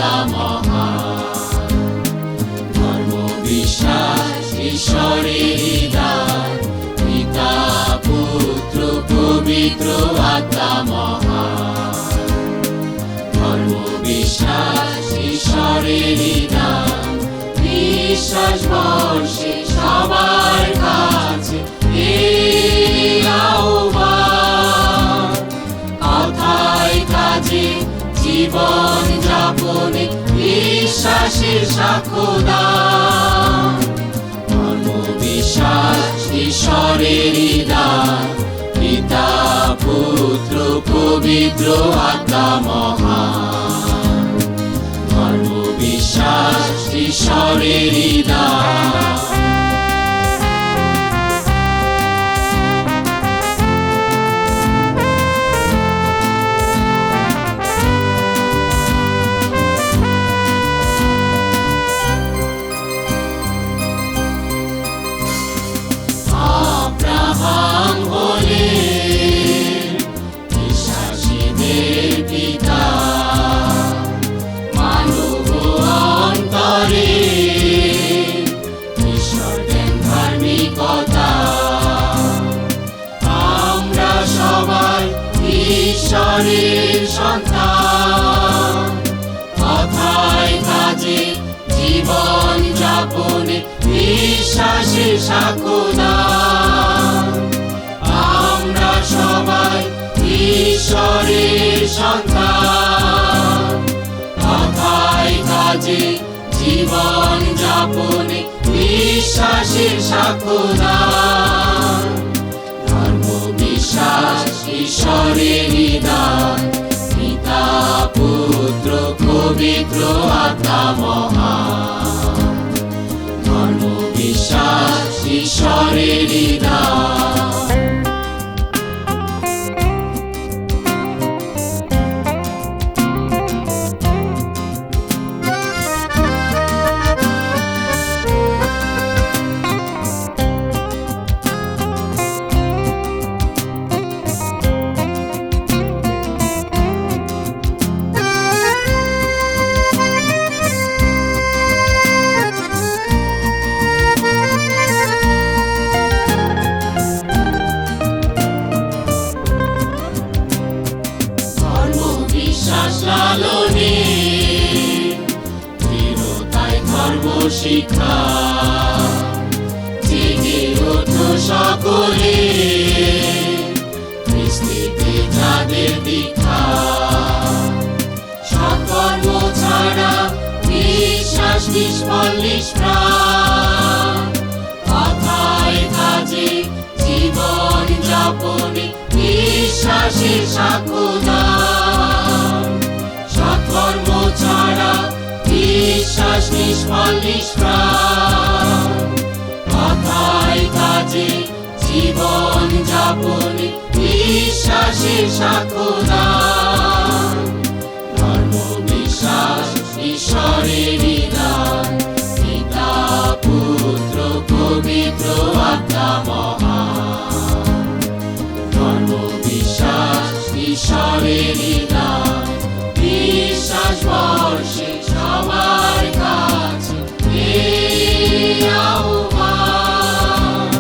আত্মা মহান। ধর্ম বিশ্বাস ঈশ্বরের দান, পিতা পুত্র পবিত্র আত্মা মহান। ধর্ম বিশ্বাস ঈশ্বরের দান, বিশ্বাস বর্ষে সবার কাছে এই আহ্বান। কথায় কাজে জীবন যাপনে বিশ্বাসের সাক্ষ্য দান। ধর্ম বিশ্বাস ঈশ্বরের দান, পিতা পুত্র পবিত্র আত্মা মহান। ধর্ম বিশ্বাস ঈশ্বরের দান। আব্রাহাম হলেন বিশ্বাসীদের পিতা, মানব অন্তরে ঈশ্বর দেন ধার্মিকতা। আমরা সবাই ঈশ্বরের সন্তান, কথায় কাজে জীবন যাপনে বিশ্বাসের সাক্ষ্য দান। আমরা সবাই ঈশ্বরের সন্তান, কথায় কাজে জীবন যাপনে বিশ্বাসের সাক্ষ্য দান। ধর্ম বিশ্বাস ঈশ্বরের দান, পিতা পুত্র পবিত্র আত্মা মহান। ধর্ম বিশ্বাস ঈশ্বরের দান। লালনে দৃঢ়তায় ধর্ম শিক্ষা, জেগে ওঠো সকলে খ্রিস্টিতে যাদের দীক্ষা। সৎকর্ম ছাড়া বিশ্বাস নিষ্ফল নিষ্প্রাণ, কথায় কাজে জীবন যাপনে বিশ্বাসের সাক্ষ্য দান। সৎকর্ম ছাড়া বিশ্বাস নিষ্ফল নিষ্প্রাণ, কথায় কাজে জীবন যাপনে বিশ্বাসের সাক্ষ্য দান। ধর্ম বিশ্বাস ঈশ্বরের দান, পিতা পুত্র পবিত্র আত্মা মহান। ধর্ম বিশ্বাস ঈশ্বরের দান, বিশ্বাস বর্ষে সবার কাছে এই আহ্বান।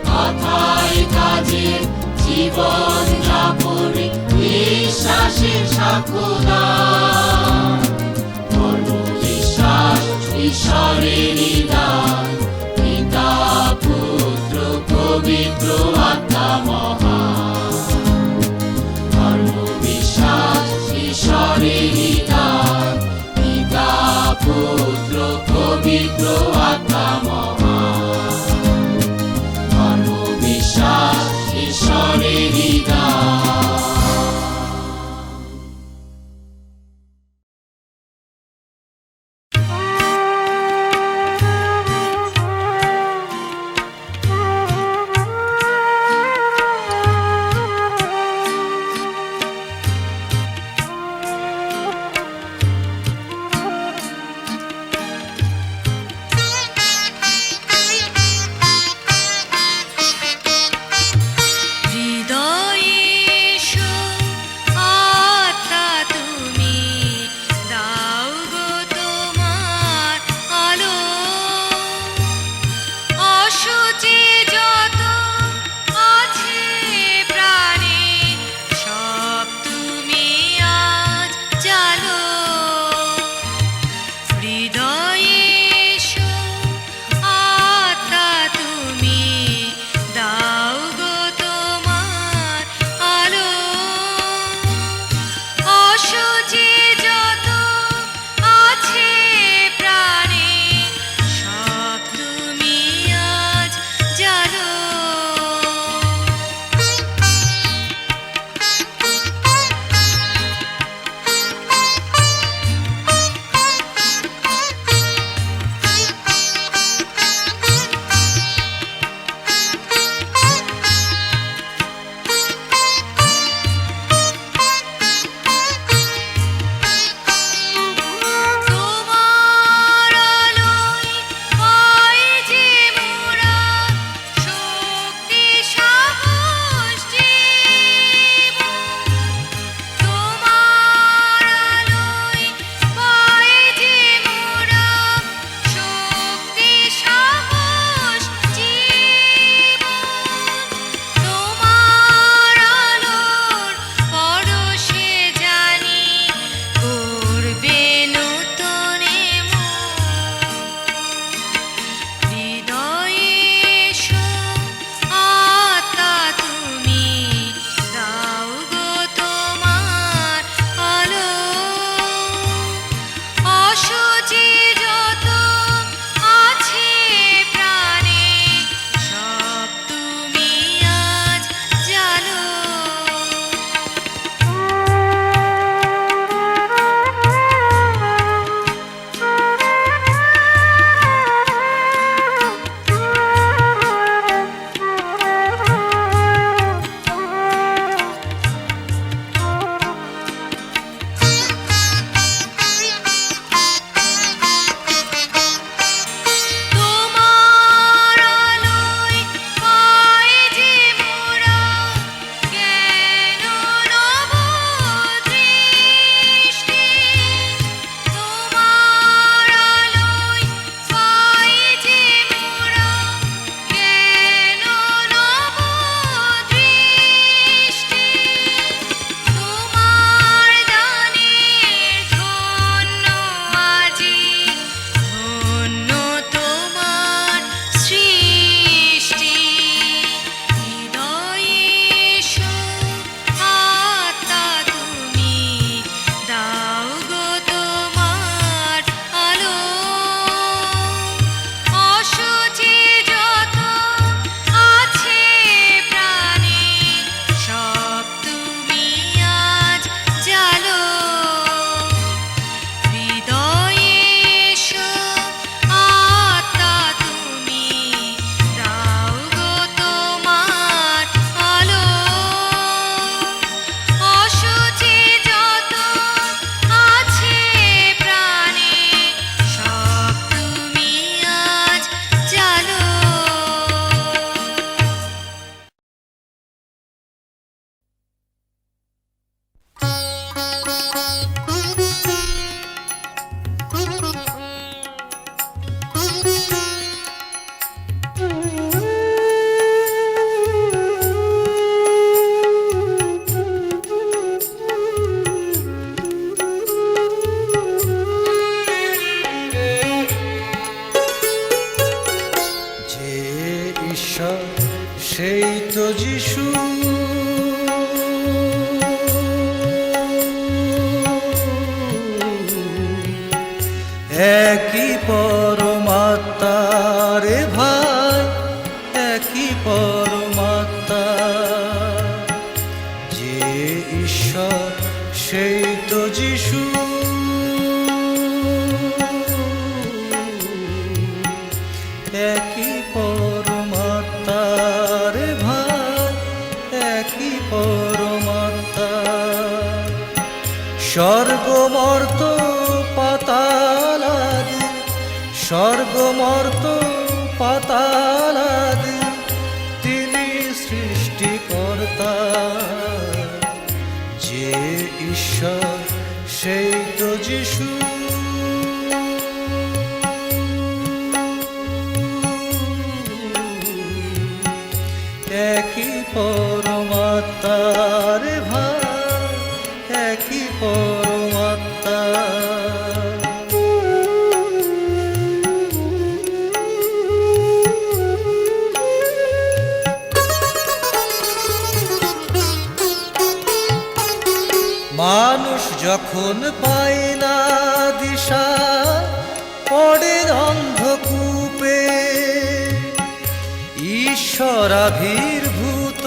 কথায় কাজে জীবন যাপনে বিশ্বাসের সাক্ষ্য দান। ধর্ম বিশ্বাস ঈশ্বরের দান, পিতা পুত্র পবিত্র আত্মা মহান। ধর্ম বিশ্বাস ঈশ্বরের দান, পিতা পুত্র পবিত্র আত্মা মহান। ধর্ম বিশ্বাস ঈশ্বরের দান। তো যিশু, একই পরমাত্মা রে ভাই, একই পরমাত্মা। যে ঈশ্বর সেই তো যিশু, একই পরমাত্মা রে ভাই, একই পরমাত্মা। স্বর্গমর্ত পাতালাদি, স্বর্গমর্ত পাতালাদি তিনি সৃষ্টিকর্তা। যে ঈশ্বর সেই তো যিশু, একই পরমাত্মা রে ভাই, একই পরমাত্মা। মানুষ যখন পায় না দিশা, পড়ে অন্ধকূপে, ঈশ্বর আবির্ভূত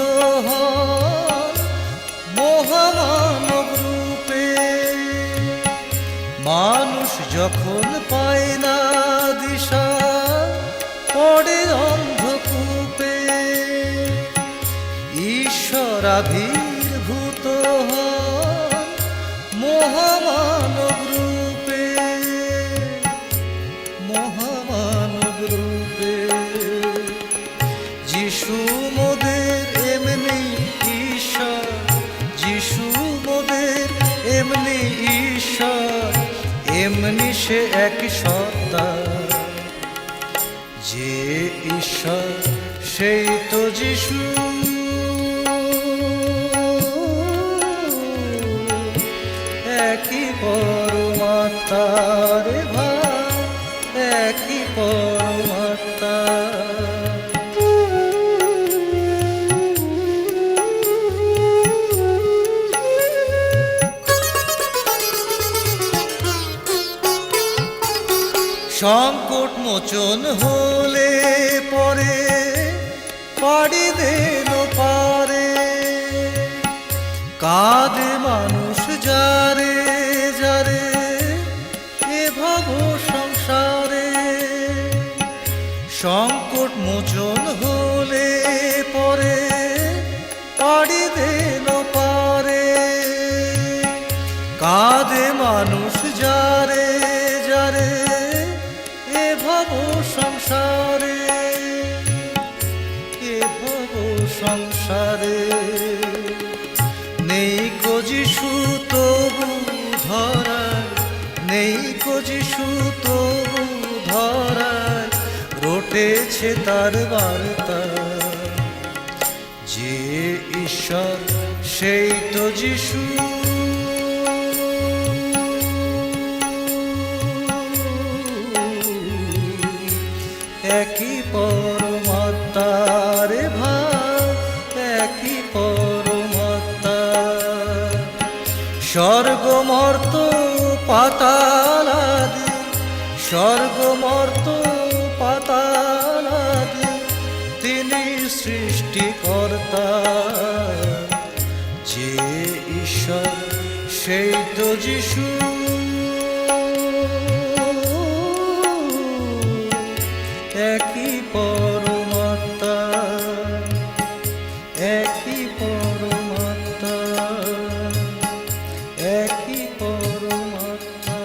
হন মহামানব রূপে। মানুষ যখন পায় না দিশা, পড়ে অন্ধকূপে, ঈশ্বর আবির্ভূত হন মহামানব রূপে, মহামানব রূপে। যিশু মোদের এমনি ঈশ্বর, যিশু মোদের এমনি ঈশ্বর, এমনি সে এক সত্তা। যে ঈশ্বর সেই তো যিশু, একই পরমাত্মা রে ভাই, একই পরমাত্মা। সংকট মোচন হলে পরে পাড়ি দেন পারে, কাঁদে মানুষ যারে যারে এ ভব সংসারে। সংকট মোচন হলে পরে পাড়ি দেন পারে, কাঁদে মানুষ যারে যারে এ ভব সংসারে, এ ভব সংসারে। নেই কো যিশু তবু ধরায়, নেই কো যিশু তবু ধরায়, রটেছে তার বার্তা। যে ঈশ্বর সেই তো যিশু, একই পরমাত্মা রে ভাই, একই পরমাত্মা। স্বর্গমর্ত পাতালাদি, স্বর্গমর্ত পাতালাদি তিনি সৃষ্টিকর্তা। যে ঈশ্বর সেই তো যিশু, একই পরমাত্মা, একই পরমাত্মা, একই পরমাত্মা।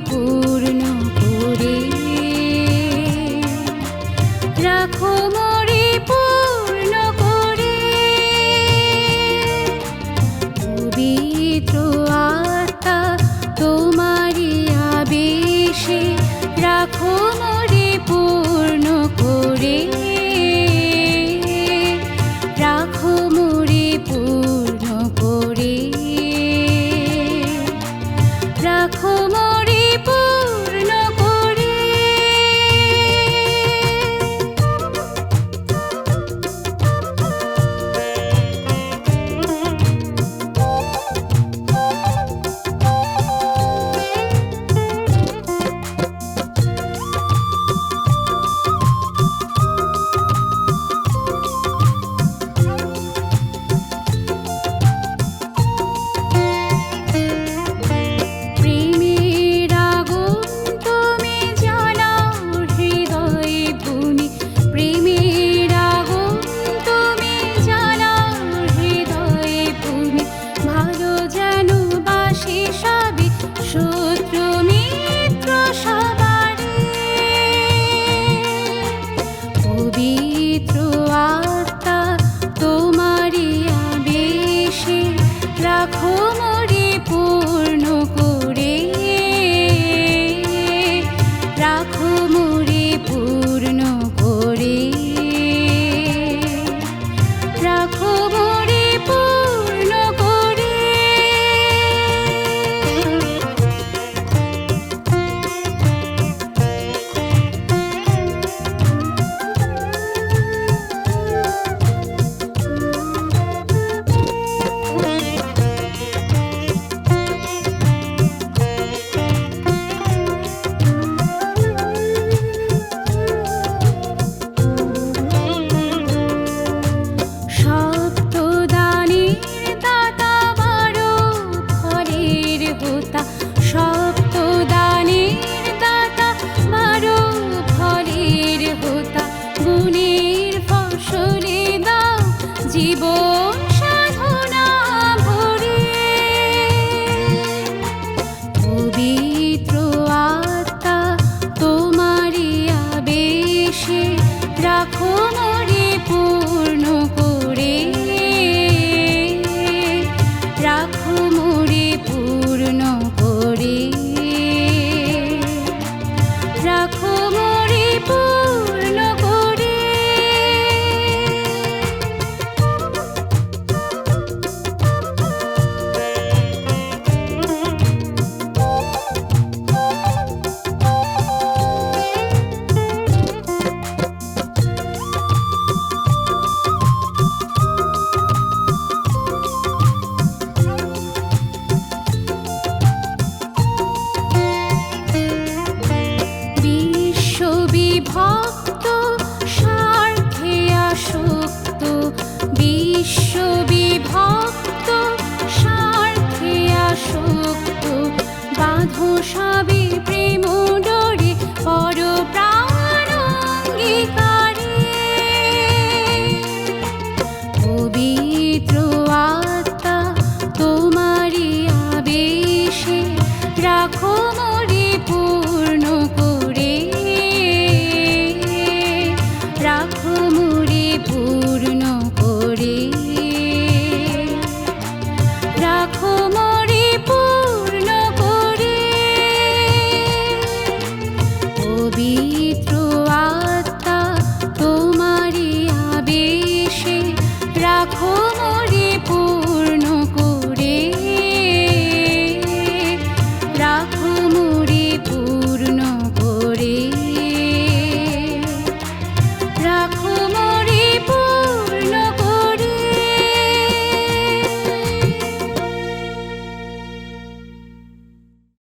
পূর্ণ করে, রাখো মোরে পূর্ণ করে। পবিত্র আত্মা তোমারি আবেশে, রাখো মোরে পূর্ণ করে, রাখো মোরে পূর্ণ করে, রাখো মোরে পূর্ণ করে। প্রেমের আগুন তুমি জ্বালাও হৃদয়ে ভূমি, প্রেমের আগুন তুমি জ্বালাও হৃদয়ে ভূমি। ভালো যেন বাসি সবই, শত্রু মিত্র সবারই। পবিত্র আত্মা তোমারি আবেশে, রাখো মোরে পূর্ণ করে, রাখো মোরে পূর্ণ করে, রাখো মোরে পূর্ণ করে। সপ্তদানের দাতা বারো ফলের হোতা, সপ্তদানের দাতা বারো ফলের হোতা। গুণের ফসলে দাও জীবন সাধনা ভরে। পবিত্র আত্মা তোমারি আবেশে, রাখো মোরে পূর্ণ করে, রাখো মোরে পূর্ণ করে, রাখো মোরে পূর্ণ করে। বিশ্ববিভক্ত স্বার্থে আসক্ত, বিশ্ববিভক্ত স্বার্থে আসক্ত। বাঁধো সবে প্রেম ডোরে পর প্রাণ অঙ্গীকারে। পবিত্র আত্মা তোমারি আবেশে, রাখো